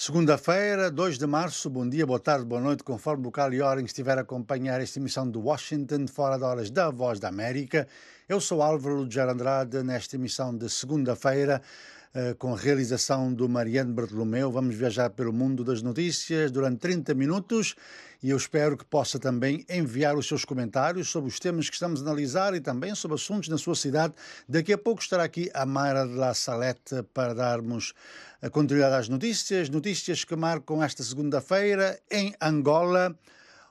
Segunda-feira, 2 de março, bom dia, boa tarde, boa noite, conforme o local e hora em que estiver a acompanhar esta emissão de Washington, fora de horas da Voz da América. Eu sou Álvaro de Andrade, nesta emissão de segunda-feira, com a realização do Mariano Bartolomeu. Vamos viajar pelo mundo das notícias durante 30 minutos e eu espero que possa também enviar os seus comentários sobre os temas que estamos a analisar e também sobre assuntos na sua cidade. Daqui a pouco estará aqui a Mayra de la Salette para darmos a continuidade às notícias que marcam esta segunda-feira em Angola.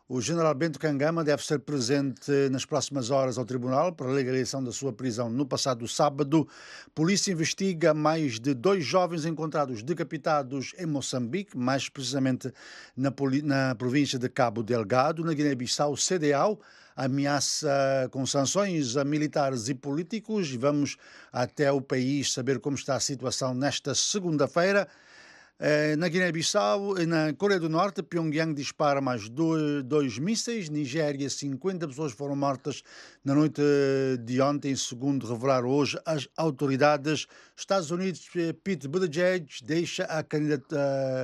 O general Bento Kangama deve ser presente nas próximas horas ao tribunal para a legalização da sua prisão no passado sábado. Polícia investiga mais de 2 jovens encontrados decapitados em Moçambique, mais precisamente na província de Cabo Delgado. Na Guiné-Bissau, CDAO ameaça com sanções a militares e políticos. Vamos até o país saber como está a situação nesta segunda-feira. Na Guiné-Bissau, na Coreia do Norte, Pyongyang dispara mais dois mísseis. Nigéria, 50 pessoas foram mortas na noite de ontem, segundo revelaram hoje as autoridades. Estados Unidos, Pete Buttigieg deixa a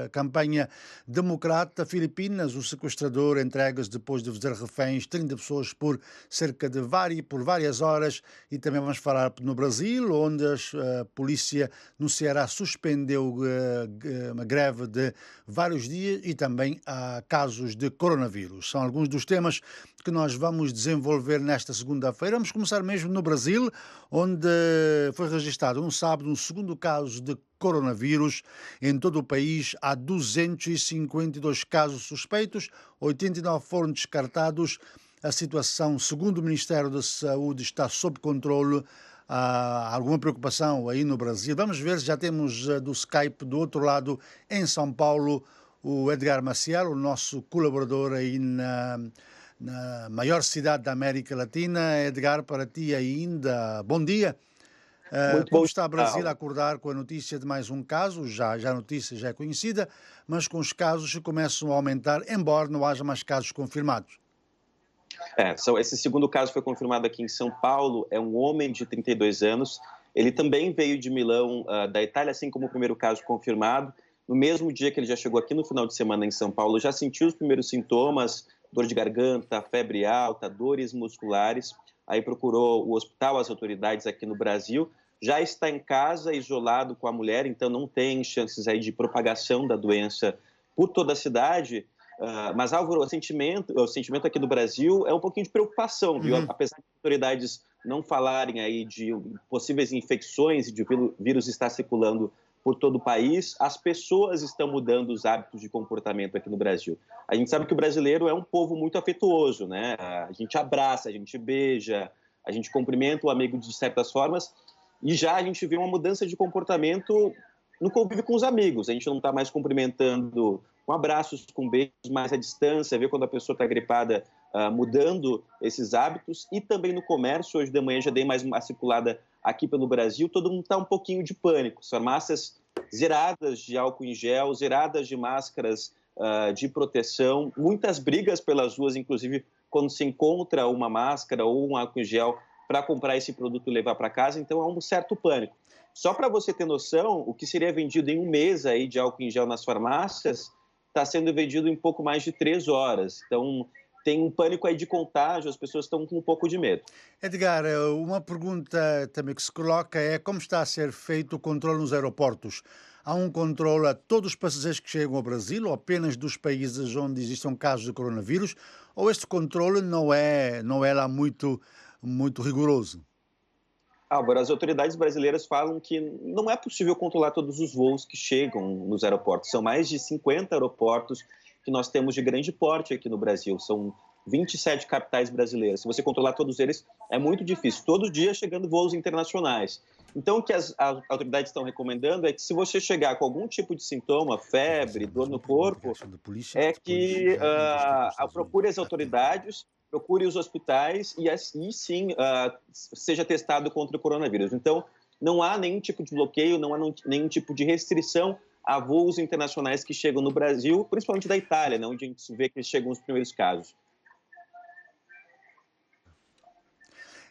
campanha democrata. Filipinas, o sequestrador entrega-se depois de fazer reféns 30 pessoas por cerca de várias horas. E também vamos falar no Brasil, onde a polícia no Ceará suspendeu uma greve de vários dias e também há casos de coronavírus. São alguns dos temas que nós vamos desenvolver nesta segunda-feira. Vamos começar mesmo no Brasil, onde foi registrado um sábado um segundo caso de coronavírus. Em todo o país há 252 casos suspeitos, 89 foram descartados. A situação, segundo o Ministério da Saúde, está sob controle. Há alguma preocupação aí no Brasil? Vamos ver se já temos do Skype do outro lado, em São Paulo, o Edgar Maciel, o nosso colaborador aí na maior cidade da América Latina. Edgar, para ti ainda, bom dia. Muito Como bom está o Brasil a dia. acordar com a notícia de mais um caso? Já a notícia já é conhecida, mas com os casos que começam a aumentar, embora não haja mais casos confirmados. Esse segundo caso foi confirmado aqui em São Paulo, é um homem de 32 anos, ele também veio de Milão, da Itália, assim como o primeiro caso confirmado. No mesmo dia que ele já chegou aqui no final de semana em São Paulo, já sentiu os primeiros sintomas, dor de garganta, febre alta, dores musculares, aí procurou o hospital, as autoridades aqui no Brasil, já está em casa, isolado com a mulher, então não tem chances aí de propagação da doença por toda a cidade. Mas, Álvaro, o sentimento aqui do Brasil é um pouquinho de preocupação, viu? Uhum. Apesar de autoridades não falarem aí de possíveis infecções e de o vírus estar circulando por todo o país, as pessoas estão mudando os hábitos de comportamento aqui no Brasil. A gente sabe que o brasileiro é um povo muito afetuoso, né? A gente abraça, a gente beija, a gente cumprimenta o amigo de certas formas, e já a gente vê uma mudança de comportamento no convívio com os amigos. A gente não está mais cumprimentando com abraços, com beijos mais à distância, vê quando a pessoa está gripada, mudando esses hábitos. E também no comércio, hoje de manhã já dei mais uma circulada aqui pelo Brasil, todo mundo está um pouquinho de pânico. As farmácias zeradas de álcool em gel, zeradas de máscaras de proteção, muitas brigas pelas ruas, inclusive quando se encontra uma máscara ou um álcool em gel para comprar esse produto e levar para casa, então há um certo pânico. Só para você ter noção, o que seria vendido em um mês aí de álcool em gel nas farmácias está sendo vendido em pouco mais de 3 horas. Então, tem um pânico aí de contágio, as pessoas estão com um pouco de medo. Edgar, uma pergunta também que se coloca é como está a ser feito o controle nos aeroportos? Há um controle a todos os passageiros que chegam ao Brasil ou apenas dos países onde existam casos de coronavírus? Ou este controle não é lá muito rigoroso? Álvaro, as autoridades brasileiras falam que não é possível controlar todos os voos que chegam nos aeroportos. São mais de 50 aeroportos que nós temos de grande porte aqui no Brasil. São 27 capitais brasileiras. Se você controlar todos eles, é muito difícil. Todo dia chegando voos internacionais. Então, o que as autoridades estão recomendando é que se você chegar com algum tipo de sintoma, febre, dor no corpo, é que procure as autoridades, procure os hospitais e assim sim seja testado contra o coronavírus. Então, não há nenhum tipo de bloqueio, não há nenhum tipo de restrição a voos internacionais que chegam no Brasil, principalmente da Itália, né, onde a gente vê que chegam os primeiros casos.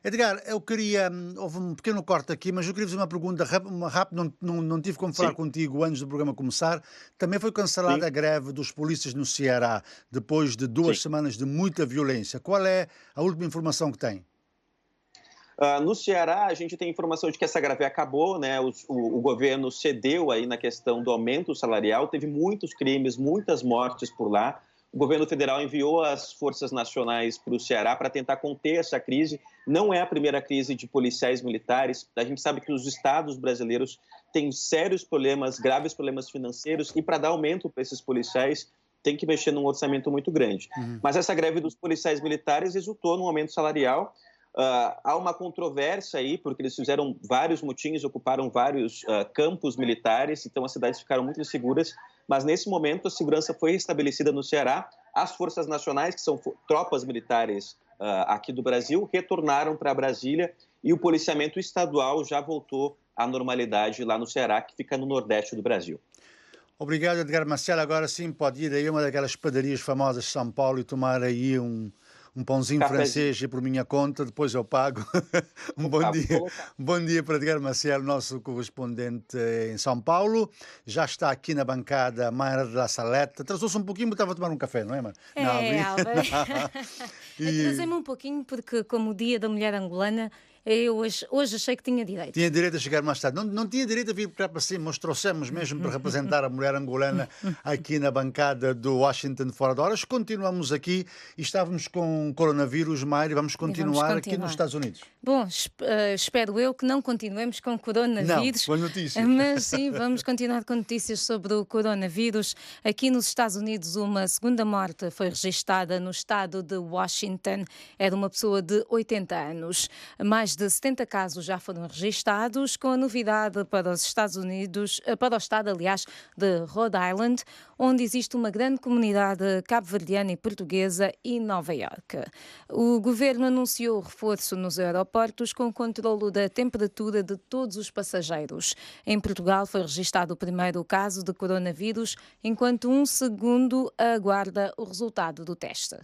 Edgar, eu queria. Houve um pequeno corte aqui, mas eu queria fazer uma pergunta uma rápida. Não tive como falar Sim, contigo antes do programa começar. Também foi sim, cancelada a greve dos polícias no Ceará, depois de sim. 2 semanas de muita violência. Qual é a última informação que tem? No Ceará, a gente tem informação de que essa greve acabou, né? O governo cedeu aí na questão do aumento salarial, teve muitos crimes, muitas mortes por lá. O governo federal enviou as forças nacionais para o Ceará para tentar conter essa crise. Não é a primeira crise de policiais militares. A gente sabe que os estados brasileiros têm sérios problemas, graves problemas financeiros, e para dar aumento para esses policiais tem que mexer num orçamento muito grande. Uhum. Mas essa greve dos policiais militares resultou num aumento salarial. Há uma controvérsia aí, porque eles fizeram vários motins, ocuparam vários campos militares, então as cidades ficaram muito inseguras, mas nesse momento a segurança foi restabelecida no Ceará. As forças nacionais, que são tropas militares aqui do Brasil, retornaram para Brasília e o policiamento estadual já voltou à normalidade lá no Ceará, que fica no nordeste do Brasil. Obrigado, Edgar Marcelo. Agora sim pode ir aí a uma daquelas padarias famosas de São Paulo e tomar aí um pãozinho Cafézinho, francês e por minha conta, depois eu pago. Um bom vou dia. colocar. Um bom dia para Edgar Marcelo, nosso correspondente em São Paulo. Já está aqui na bancada Mayra de la Saleta. Atrasou-se um pouquinho, porque estava a tomar um café, não é, Mayra? Não, É, Álvaro. E Atrasei-me um pouquinho porque, como o Dia da Mulher Angolana, eu hoje achei que tinha direito. tinha direito a chegar mais tarde. Não tinha direito a vir para cima, mas trouxemos mesmo para representar a mulher angolana aqui na bancada do Washington Fora de Horas. Continuamos aqui e estávamos com coronavírus, Mayra, e vamos E vamos continuar aqui nos continuar. Estados Unidos. Bom, espero eu que não continuemos com Não, coronavírus, boa notícia. mas sim, vamos continuar com notícias sobre o coronavírus. Aqui nos Estados Unidos, uma segunda morte foi registada no estado de Washington. Era uma pessoa de 80 anos. Mais de 70 casos já foram registados, com a novidade para os Estados Unidos, para o estado, aliás, de Rhode Island, onde existe uma grande comunidade cabo-verdiana e portuguesa, e Nova Iorque. O governo anunciou reforço nos aeroportos com o controlo da temperatura de todos os passageiros. Em Portugal foi registado o primeiro caso de coronavírus, enquanto um segundo aguarda o resultado do teste.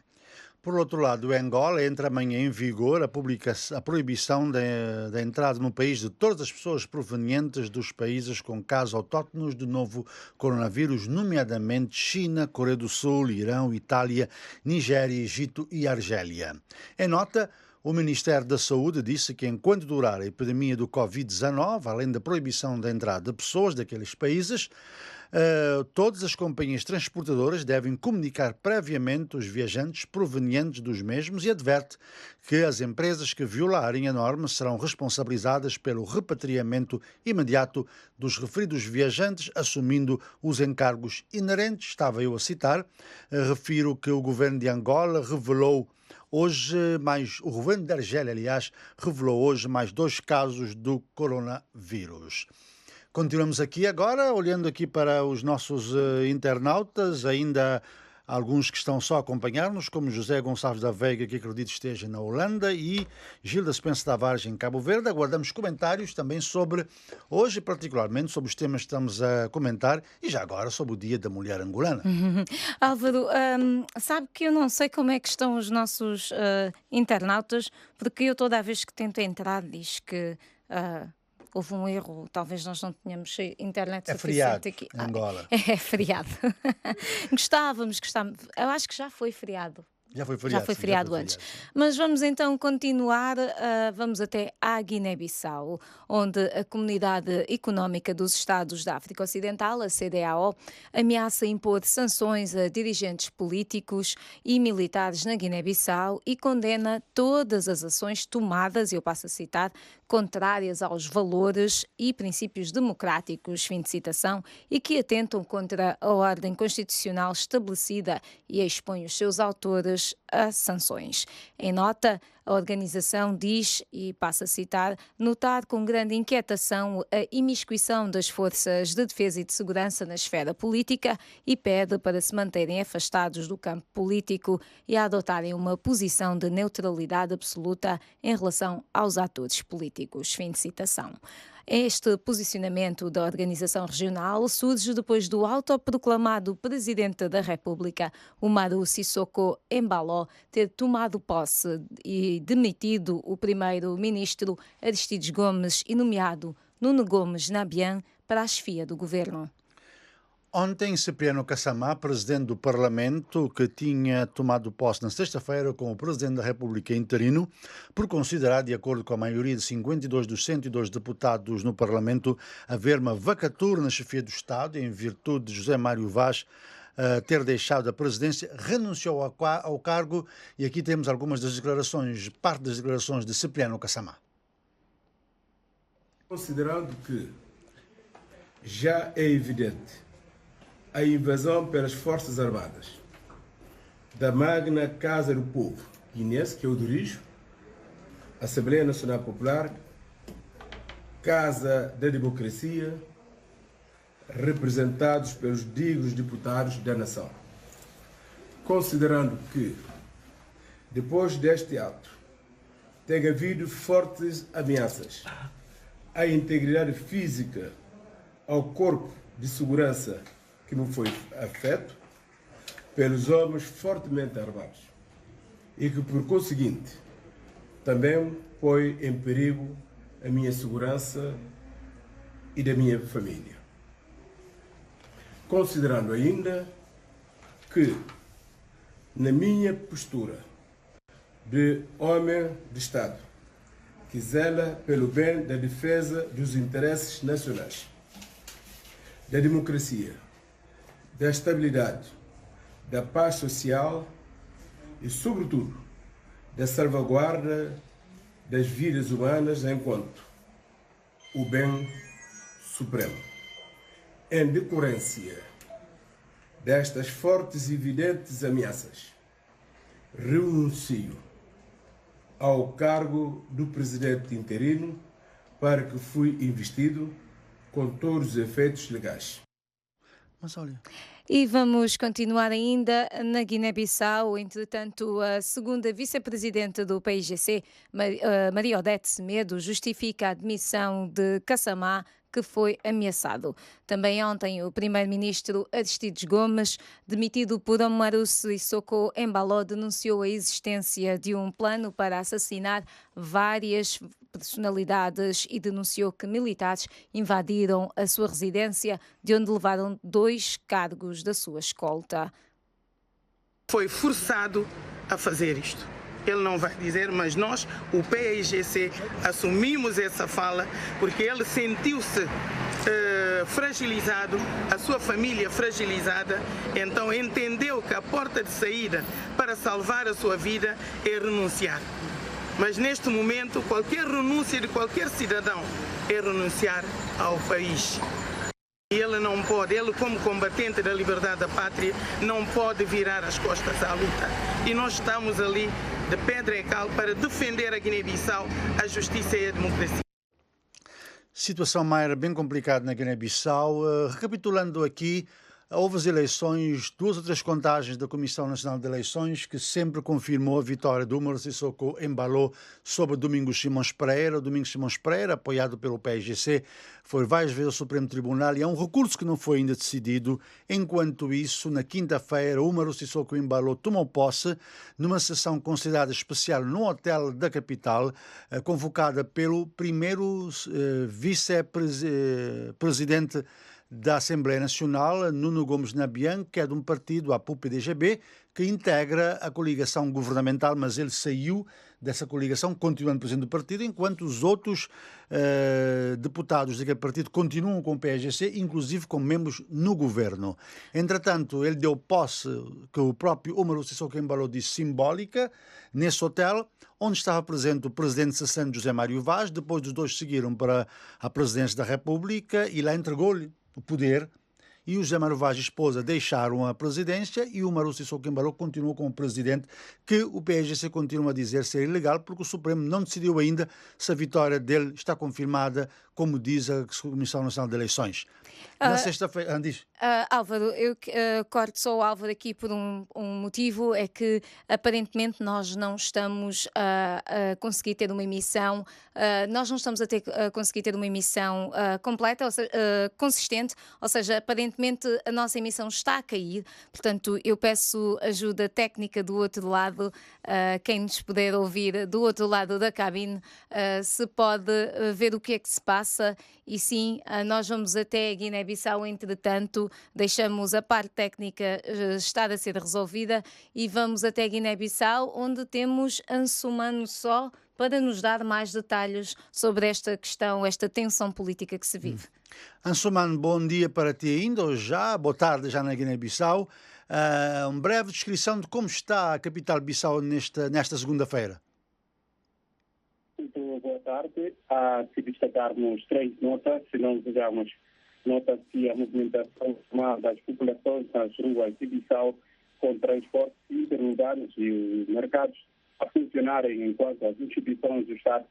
Por outro lado, em Angola entra amanhã em vigor a proibição da entrada no país de todas as pessoas provenientes dos países com casos autóctonos do novo coronavírus, nomeadamente China, Coreia do Sul, Irão, Itália, Nigéria, Egito e Argélia. Em nota, o Ministério da Saúde disse que enquanto durar a epidemia do Covid-19, além da proibição da entrada de pessoas daqueles países, todas as companhias transportadoras devem comunicar previamente os viajantes provenientes dos mesmos e adverte que as empresas que violarem a norma serão responsabilizadas pelo repatriamento imediato dos referidos viajantes, assumindo os encargos inerentes. Estava eu a citar, refiro que o governo de Angola revelou hoje o governo da Argélia, aliás, revelou hoje mais 2 casos do coronavírus. Continuamos aqui agora, olhando aqui para os nossos internautas, ainda alguns que estão só a acompanhar-nos, como José Gonçalves da Veiga, que acredito esteja na Holanda, e Gilda Spencer Tavares em Cabo Verde. Aguardamos comentários também sobre, hoje particularmente, sobre os temas que estamos a comentar e já agora sobre o Dia da Mulher Angolana. Álvaro, sabe que eu não sei como é que estão os nossos internautas, porque eu toda a vez que tento entrar diz que houve um erro, talvez nós não tenhamos internet É feriado suficiente aqui. em Angola. É feriado. Gostávamos, eu acho que já foi feriado. Já foi Já feriado, foi sim, feriado antes. Mas vamos então continuar, vamos até à Guiné-Bissau, onde a Comunidade Económica dos Estados da África Ocidental, a CEDEAO, ameaça impor sanções a dirigentes políticos e militares na Guiné-Bissau e condena todas as ações tomadas, e eu passo a citar, contrárias aos valores e princípios democráticos, fim de citação, e que atentam contra a ordem constitucional estabelecida e expõe os seus autores a sanções. Em nota, a organização diz, e passo a citar, notar com grande inquietação a imiscuição das forças de defesa e de segurança na esfera política e pede para se manterem afastados do campo político e a adotarem uma posição de neutralidade absoluta em relação aos atores políticos. Fim de citação. Este posicionamento da organização regional surge depois do autoproclamado Presidente da República, Umaru Sissoko Embalo, CDAO ter tomado posse e demitido o primeiro-ministro Aristides Gomes e nomeado Nuno Gomes Nabian para a chefia do governo. Ontem, Cipriano Cassamá, presidente do Parlamento, que tinha tomado posse na sexta-feira como presidente da República interino, por considerar, de acordo com a maioria de 52 dos 102 deputados no Parlamento, haver uma vacatura na chefia do Estado, em virtude de José Mário Vaz ter deixado a presidência, renunciou ao cargo, e aqui temos algumas das declarações, parte das declarações de Cipriano Cassamá. Considerando que já é evidente a invasão pelas Forças Armadas da magna Casa do Povo guinense, que eu dirijo, Assembleia Nacional Popular, Casa da Democracia, representados pelos dignos deputados da nação. Considerando que, depois deste ato, tem havido fortes ameaças à integridade física, ao corpo de segurança que me foi afeto pelos homens fortemente armados e que, por conseguinte, também põe em perigo a minha segurança e da minha família. Considerando ainda que, na minha postura de homem de Estado, que zela pelo bem da defesa dos interesses nacionais, da democracia, da estabilidade, da paz social e, sobretudo, da salvaguarda das vidas humanas enquanto o bem supremo. Em decorrência destas fortes e evidentes ameaças, renuncio ao cargo do presidente interino para que fui investido com todos os efeitos legais. Mas olha... E vamos continuar ainda na Guiné-Bissau. Entretanto, a segunda vice-presidenta do PIGC, Maria Odete Semedo, justifica a admissão de Cassamá, que foi ameaçado. Também ontem, o primeiro-ministro Aristides Gomes, demitido por Umaru Sissoko Embalo, denunciou a existência de um plano para assassinar várias personalidades e denunciou que militares invadiram a sua residência, de onde levaram 2 cargos da sua escolta. Foi forçado a fazer isto. Ele não vai dizer, mas nós, o PAIGC, assumimos essa fala porque ele sentiu-se fragilizado, a sua família fragilizada, então entendeu que a porta de saída para salvar a sua vida é renunciar. Mas neste momento, qualquer renúncia de qualquer cidadão é renunciar ao país. Ele não pode, ele como combatente da liberdade da pátria, não pode virar as costas à luta. E nós estamos ali de pedra e cal para defender a Guiné-Bissau, a justiça e a democracia. Situação, Mayra, bem complicada na Guiné-Bissau. Recapitulando aqui, houve as eleições, 2 ou 3 contagens da Comissão Nacional de Eleições, que sempre confirmou a vitória do Umaru Sissoko Embalo sobre Domingos Simões Pereira. O Domingos Simões Pereira, apoiado pelo PAIGC, foi várias vezes ao Supremo Tribunal e é um recurso que não foi ainda decidido. Enquanto isso, na quinta-feira, Umaru Sissoko Embalo tomou posse numa sessão considerada especial no hotel da capital, convocada pelo primeiro vice-presidente da Assembleia Nacional, Nuno Gomes Nabian, que é de um partido, a PUP-DGB, que integra a coligação governamental, mas ele saiu dessa coligação, continuando presidente do partido, enquanto os outros deputados daquele partido continuam com o PAIGC, inclusive como membros no governo. Entretanto, ele deu posse, que o próprio Umaru Sissoko Embalo disse, simbólica, nesse hotel, onde estava presente o presidente cessante José Mário Vaz. Depois os dois seguiram para a presidência da República e lá entregou-lhe o poder, e o José Mário Vaz e a esposa deixaram a presidência e o Umaru Sissoko Embalo continuou como presidente, que o PAIGC continua a dizer ser ilegal, porque o Supremo não decidiu ainda se a vitória dele está confirmada como diz a Comissão Nacional de Eleições. Na sexta-feira, diz. Álvaro, eu corto só o Álvaro aqui por um motivo, é que aparentemente nós não estamos a conseguir ter uma emissão, conseguir ter uma emissão completa, ou seja, consistente, ou seja, aparentemente a nossa emissão está a cair, portanto eu peço ajuda técnica do outro lado, quem nos puder ouvir do outro lado da cabine, se pode ver o que é que se passa, e sim, nós vamos até a Guiné-Bissau, entretanto, deixamos a parte técnica estar a ser resolvida e vamos até Guiné-Bissau, onde temos Ansumano Só para nos dar mais detalhes sobre esta questão, esta tensão política que se vive. Ansumano, bom dia para ti ainda, ou já, boa tarde já na Guiné-Bissau. Uma breve descrição de como está a capital Bissau nesta segunda-feira. Muito boa tarde. Há de destacarmos 3 notas, se não vejamos. Nota-se a movimentação das populações nas ruas de Bissau, com transportes interurbanos e os mercados a funcionarem, enquanto as instituições do Estado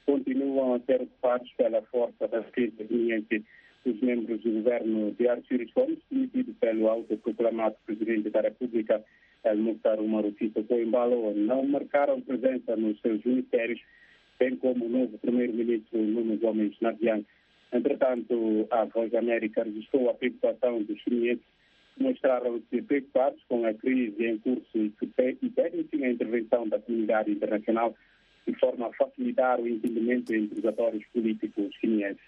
continuam a ser ocupadas pela força da defesa guineense. Os membros do governo de Artur Gomes, demitido pelo autoproclamado presidente da República, El-Mukhtar Umaru Sissoko Embalo, não marcaram presença nos seus ministérios, bem como o novo primeiro-ministro Nuno Gomes Nadian. Entretanto, a Voz da América registrou a preocupação dos chineses, que mostraram-se preocupados com a crise em curso e pedem a intervenção da comunidade internacional de forma a facilitar o entendimento entre os atores políticos chineses.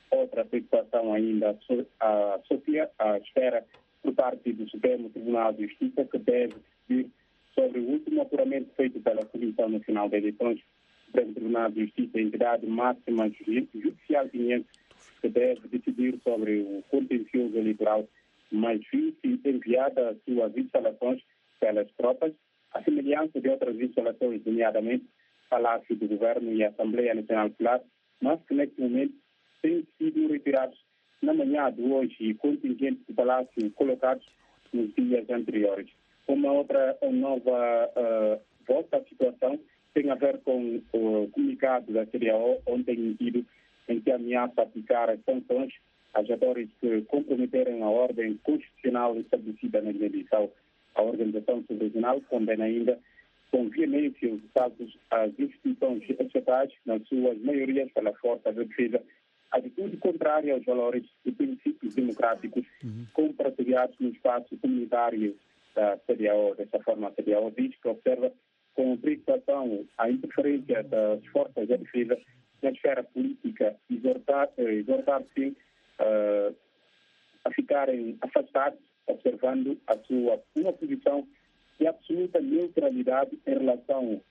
Outra preocupação ainda associa à espera por parte do Supremo Tribunal de Justiça, que deve decidir sobre o último apuramento feito pela Comissão Nacional de Eleições. O Supremo Tribunal de Justiça, a entidade máxima judicial guineense, que deve decidir sobre o contencioso eleitoral, mas viu-se enviada às suas instalações pelas tropas, à semelhança de outras instalações, nomeadamente Palácio do Governo e Assembleia Nacional Popular, mas que neste momento têm sido retirados na manhã de hoje e contingentes do Palácio colocados nos dias anteriores. Uma outra nova volta à situação tem a ver com o comunicado da CDAO ontem emitido, em que ameaça aplicar as sanções aos atores que comprometerem a ordem constitucional estabelecida na Guiné-Bissau. A organização subregional condena ainda com veemência os ataques às instituições estatais, nas suas maiorias pela força de defesa, atitude contrária aos valores e princípios democráticos compartilhados no espaço comunitário da CDAO. Dessa forma, a CDAO diz que observa com preocupação a interferência das forças de defesa na esfera política, exortar-se a ficarem afastados, observando uma posição de absoluta neutralidade em relação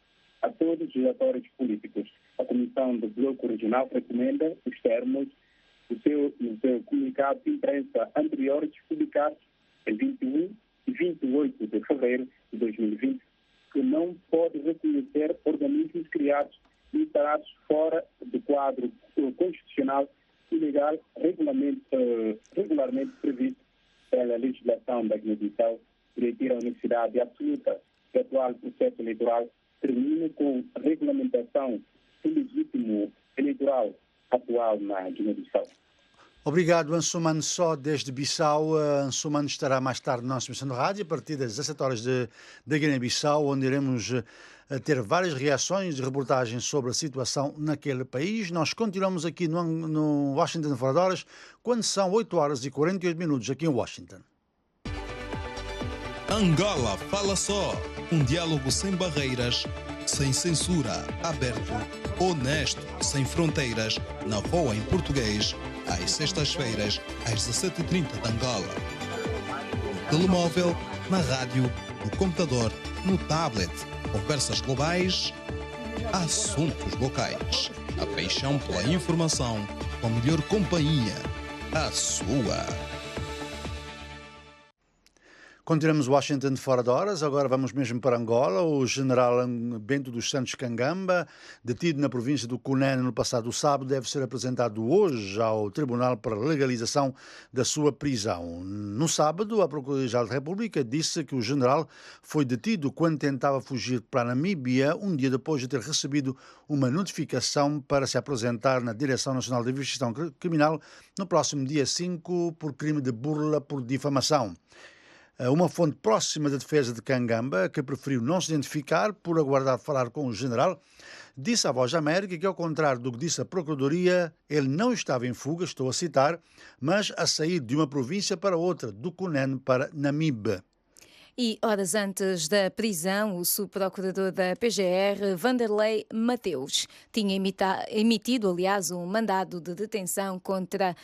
a todos os atores políticos. A Comissão do Bloco Regional recomenda os termos do seu comunicado de imprensa anteriores, publicados em 21 e 28 de fevereiro de 2020, que não pode reconhecer organismos criados e instalados fora do quadro constitucional e legal regularmente previsto pela legislação da Guiné-Bissau, e retira a necessidade absoluta que o atual processo eleitoral termine com a regulamentação do legítimo eleitoral atual na Guiné-Bissau. Obrigado, Ansumano Só, desde Bissau. Ansumano estará mais tarde na nossa emissão de rádio, a partir das 17 horas da Guiné-Bissau, onde iremos ter várias reações e reportagens sobre a situação naquele país. Nós continuamos aqui no Washington Fora de Horas, quando são 8 horas e 48 minutos aqui em Washington. Angola Fala Só, um diálogo sem barreiras, sem censura, aberto, honesto, sem fronteiras, na VOA em português, às sextas-feiras, às 17h30 de Angola. No telemóvel, na rádio, no computador, no tablet. Conversas globais, assuntos locais. A paixão pela informação, com a melhor companhia, a sua. Continuamos Washington fora de horas, agora vamos mesmo para Angola. O general Bento dos Santos Kangamba, detido na província do Cunene no passado sábado, deve ser apresentado hoje ao Tribunal para legalização da sua prisão. No sábado, a Procuradoria-Geral da República disse que o general foi detido quando tentava fugir para a Namíbia, um dia depois de ter recebido uma notificação para se apresentar na Direção Nacional de Investigação Criminal no próximo dia 5 por crime de burla por difamação. Uma fonte próxima da defesa de Kangamba, que preferiu não se identificar por aguardar falar com o general, disse à Voz da América que, ao contrário do que disse a Procuradoria, ele não estava em fuga, estou a citar, mas a sair de uma província para outra, do Cunene para Namibe. E horas antes da prisão, o subprocurador da PGR, Vanderlei Mateus, tinha emitido, aliás, um mandado de detenção contra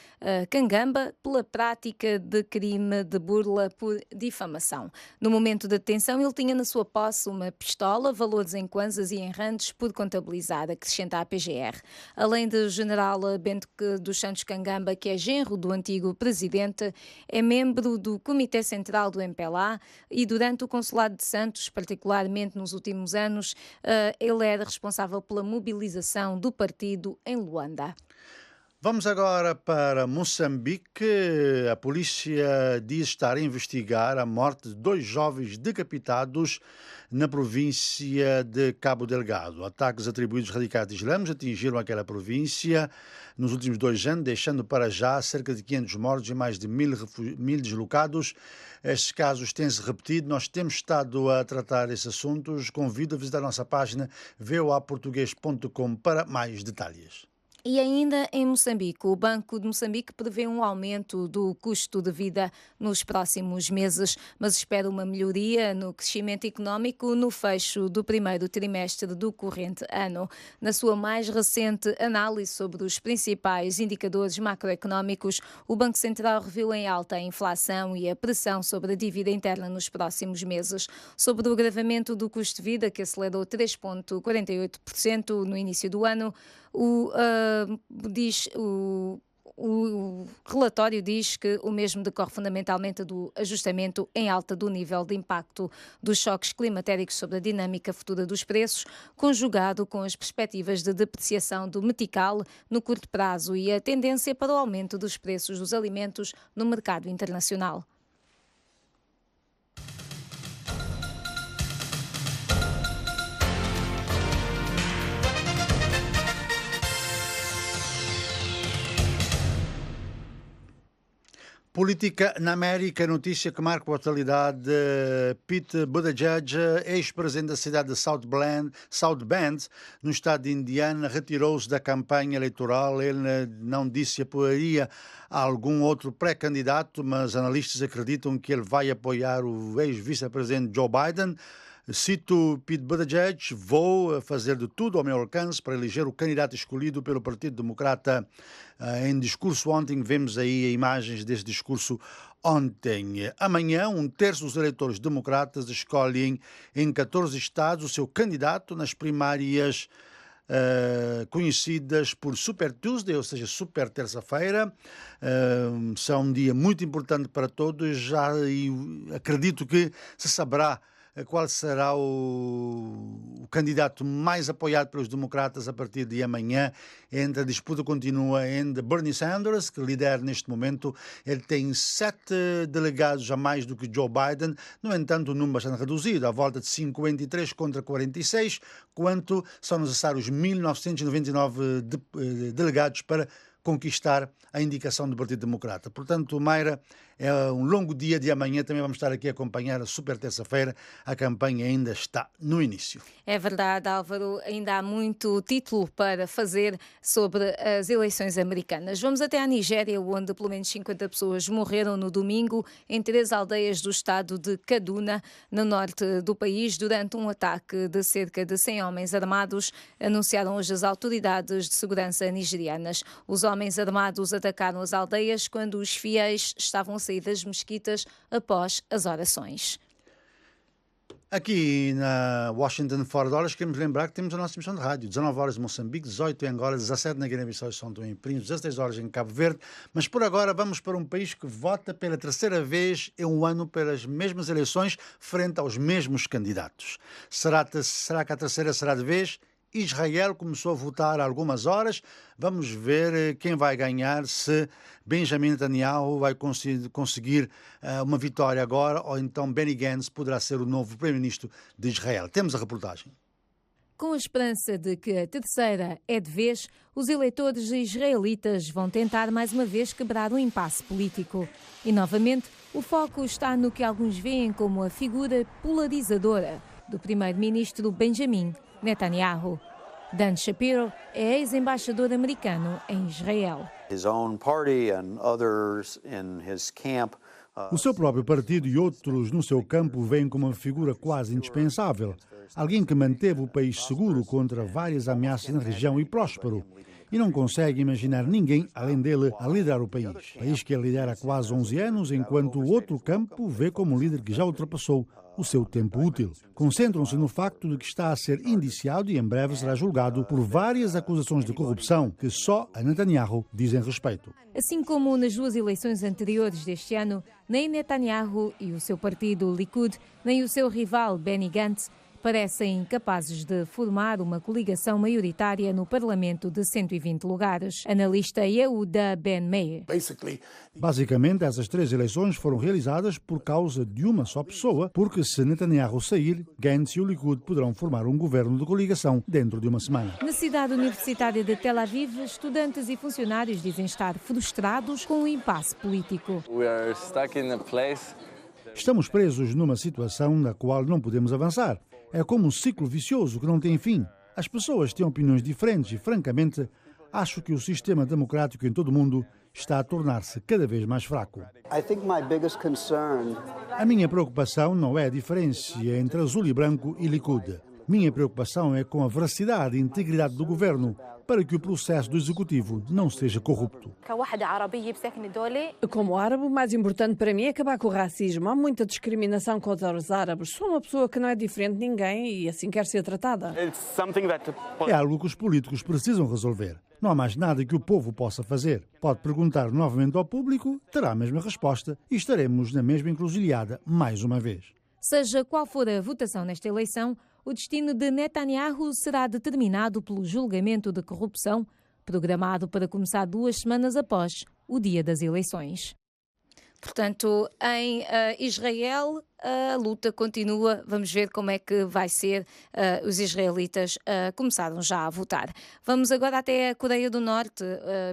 Kangamba pela prática de crime de burla por difamação. No momento da detenção, ele tinha na sua posse uma pistola, valores em kwanzas e em randes por contabilizar, acrescenta a PGR. Além do general Bento dos Santos Kangamba, que é genro do antigo presidente, é membro do Comitê Central do MPLA e durante o Consulado de Santos, particularmente nos últimos anos, ele era responsável pela mobilização do partido em Luanda. Vamos agora para Moçambique. A polícia diz estar a investigar a morte de 2 jovens decapitados na província de Cabo Delgado. Ataques atribuídos aos radicais islâmicos atingiram aquela província nos últimos 2 anos, deixando para já cerca de 500 mortos e mais de 1.000 deslocados. Estes casos têm-se repetido. Nós temos estado a tratar esses assuntos. Convido a visitar a nossa página voaportugues.com para mais detalhes. E ainda em Moçambique, o Banco de Moçambique prevê um aumento do custo de vida nos próximos meses, mas espera uma melhoria no crescimento económico no fecho do primeiro trimestre do corrente ano. Na sua mais recente análise sobre os principais indicadores macroeconómicos, o Banco Central reviu em alta a inflação e a pressão sobre a dívida interna nos próximos meses. Sobre o agravamento do custo de vida, que acelerou 3,48% no início do ano, o relatório diz que o mesmo decorre fundamentalmente do ajustamento em alta do nível de impacto dos choques climatéricos sobre a dinâmica futura dos preços, conjugado com as perspectivas de depreciação do metical no curto prazo e a tendência para o aumento dos preços dos alimentos no mercado internacional. Política na América, notícia que marca a atualidade. Pete Buttigieg, ex-presidente da cidade de South Bend, no estado de Indiana, retirou-se da campanha eleitoral. Ele não disse se apoiaria algum outro pré-candidato, mas analistas acreditam que ele vai apoiar o ex-vice-presidente Joe Biden. Cito Pete Buttigieg: vou fazer de tudo ao meu alcance para eleger o candidato escolhido pelo Partido Democrata. Em discurso ontem, vemos aí imagens desse discurso ontem. Amanhã, 1/3 dos eleitores democratas escolhem em 14 estados o seu candidato nas primárias conhecidas por Super Tuesday, ou seja, Super Terça-feira. São um dia muito importante para todos. Já acredito que se saberá qual será o candidato mais apoiado pelos democratas a partir de amanhã. A disputa continua entre Bernie Sanders, que lidera neste momento. Ele tem 7 delegados a mais do que Joe Biden. No entanto, um número bastante reduzido, à volta de 53 contra 46, quanto são necessários 1.999 delegados para conquistar a indicação do Partido Democrata. Portanto, Mayra, é um longo dia de amanhã. Também vamos estar aqui a acompanhar a Super Terça-feira. A campanha ainda está no início. É verdade, Álvaro. Ainda há muito título para fazer sobre as eleições americanas. Vamos até à Nigéria, onde pelo menos 50 pessoas morreram no domingo em 3 aldeias do estado de Kaduna, no norte do país, durante um ataque de cerca de 100 homens armados, anunciaram hoje as autoridades de segurança nigerianas. Os homens armados atacaram as aldeias quando os fiéis estavam a sair das mesquitas após as orações. Aqui na Washington, fora de horas, queremos lembrar que temos a nossa emissão de rádio. 19 horas em Moçambique, 18 em Angola, 17 na Guiné-Bissau e São Tomé e Príncipe, 16 horas em Cabo Verde. Mas por agora vamos para um país que vota pela terceira vez em um ano pelas mesmas eleições, frente aos mesmos candidatos. Será que a terceira será de vez? Israel começou a votar há algumas horas. Vamos ver quem vai ganhar, se Benjamin Netanyahu vai conseguir uma vitória agora ou então Benny Gantz poderá ser o novo primeiro-ministro de Israel. Temos a reportagem. Com a esperança de que a terceira é de vez, os eleitores israelitas vão tentar mais uma vez quebrar um impasse político. E novamente, o foco está no que alguns veem como a figura polarizadora do primeiro-ministro Benjamin Netanyahu. Dan Shapiro é ex-embaixador americano em Israel. O seu próprio partido e outros no seu campo veem como uma figura quase indispensável. Alguém que manteve o país seguro contra várias ameaças na região e próspero. E não consegue imaginar ninguém além dele a liderar o país. País que ele lidera há quase 11 anos, enquanto o outro campo vê como líder que já ultrapassou o seu tempo útil. Concentram-se no facto de que está a ser indiciado e em breve será julgado por várias acusações de corrupção que só a Netanyahu dizem respeito. Assim como nas duas eleições anteriores deste ano, nem Netanyahu e o seu partido Likud, nem o seu rival Benny Gantz parecem capazes de formar uma coligação maioritária no Parlamento de 120 lugares. Analista Yehuda Ben Meir. Basicamente, essas três eleições foram realizadas por causa de uma só pessoa, porque se Netanyahu sair, Gantz e o Likud poderão formar um governo de coligação dentro de uma semana. Na cidade universitária de Tel Aviv, estudantes e funcionários dizem estar frustrados com o impasse político. Estamos presos numa situação na qual não podemos avançar. É como um ciclo vicioso que não tem fim. As pessoas têm opiniões diferentes e, francamente, acho que o sistema democrático em todo o mundo está a tornar-se cada vez mais fraco. A minha preocupação não é a diferença entre azul e branco e Likud. Minha preocupação é com a veracidade e integridade do governo, para que o processo do executivo não seja corrupto. Como árabe, o mais importante para mim é acabar com o racismo. Há muita discriminação contra os árabes. Sou uma pessoa que não é diferente de ninguém e assim quer ser tratada. É algo que os políticos precisam resolver. Não há mais nada que o povo possa fazer. Pode perguntar novamente ao público, terá a mesma resposta e estaremos na mesma encruzilhada mais uma vez. Seja qual for a votação nesta eleição, o destino de Netanyahu será determinado pelo julgamento de corrupção, programado para começar 2 semanas após o dia das eleições. Portanto, em Israel, a luta continua. Vamos ver como é que vai ser. Os israelitas começaram já a votar. Vamos agora até a Coreia do Norte.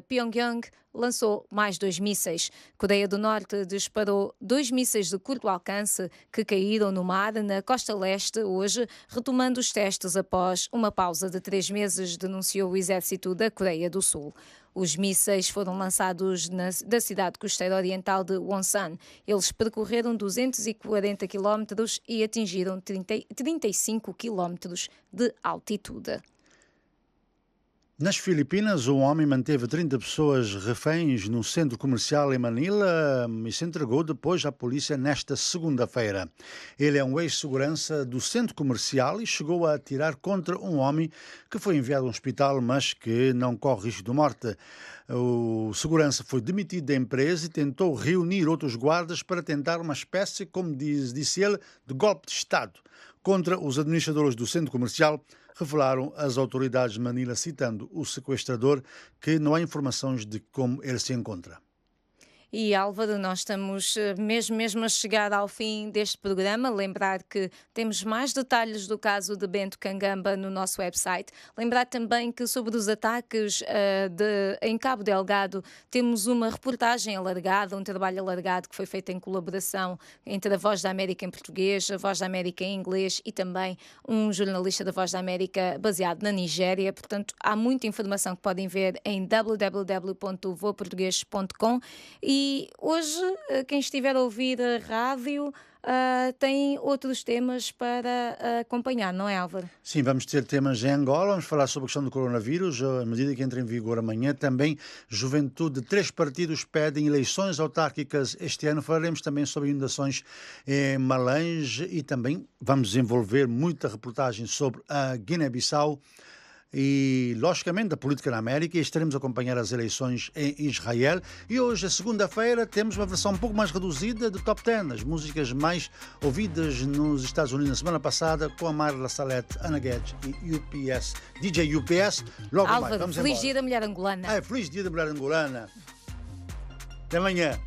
Pyongyang lançou mais 2 mísseis. Coreia do Norte disparou 2 mísseis de curto alcance que caíram no mar na costa leste hoje, retomando os testes após uma pausa de 3 meses, denunciou o exército da Coreia do Sul. Os mísseis foram lançados da cidade costeira oriental de Wonsan. Eles percorreram 240 quilómetros e atingiram 35 quilómetros de altitude. Nas Filipinas, um homem manteve 30 pessoas reféns no centro comercial em Manila e se entregou depois à polícia nesta segunda-feira. Ele é um ex-segurança do centro comercial e chegou a atirar contra um homem que foi enviado a um hospital, mas que não corre risco de morte. O segurança foi demitido da empresa e tentou reunir outros guardas para tentar uma espécie, como disse ele, de golpe de Estado contra os administradores do centro comercial, revelaram as autoridades de Manila, citando o sequestrador, que não há informações de como ele se encontra. E Álvaro, nós estamos mesmo a chegar ao fim deste programa. Lembrar que temos mais detalhes do caso de Bento Cangamba no nosso website. Lembrar também que sobre os ataques em Cabo Delgado temos uma reportagem alargada, um trabalho alargado que foi feito em colaboração entre a Voz da América em português, a Voz da América em inglês e também um jornalista da Voz da América baseado na Nigéria. Portanto, há muita informação que podem ver em www.voaportugues.com e E hoje, quem estiver a ouvir a rádio tem outros temas para acompanhar, não é, Álvaro? Sim, vamos ter temas em Angola, vamos falar sobre a questão do coronavírus, a medida que entra em vigor amanhã. Também, juventude de 3 partidos pedem eleições autárquicas este ano. Falaremos também sobre inundações em Malange e também vamos desenvolver muita reportagem sobre a Guiné-Bissau e, logicamente, a política na América, e estaremos a acompanhar as eleições em Israel. E hoje, a segunda-feira, temos uma versão um pouco mais reduzida de Top 10, as músicas mais ouvidas nos Estados Unidos na semana passada, com a Marla Salete, Ana Guedes e UPS, DJ UPS. Logo Álvaro, mais, vamos feliz embora. dia da mulher angolana. Feliz dia da mulher angolana. Até amanhã.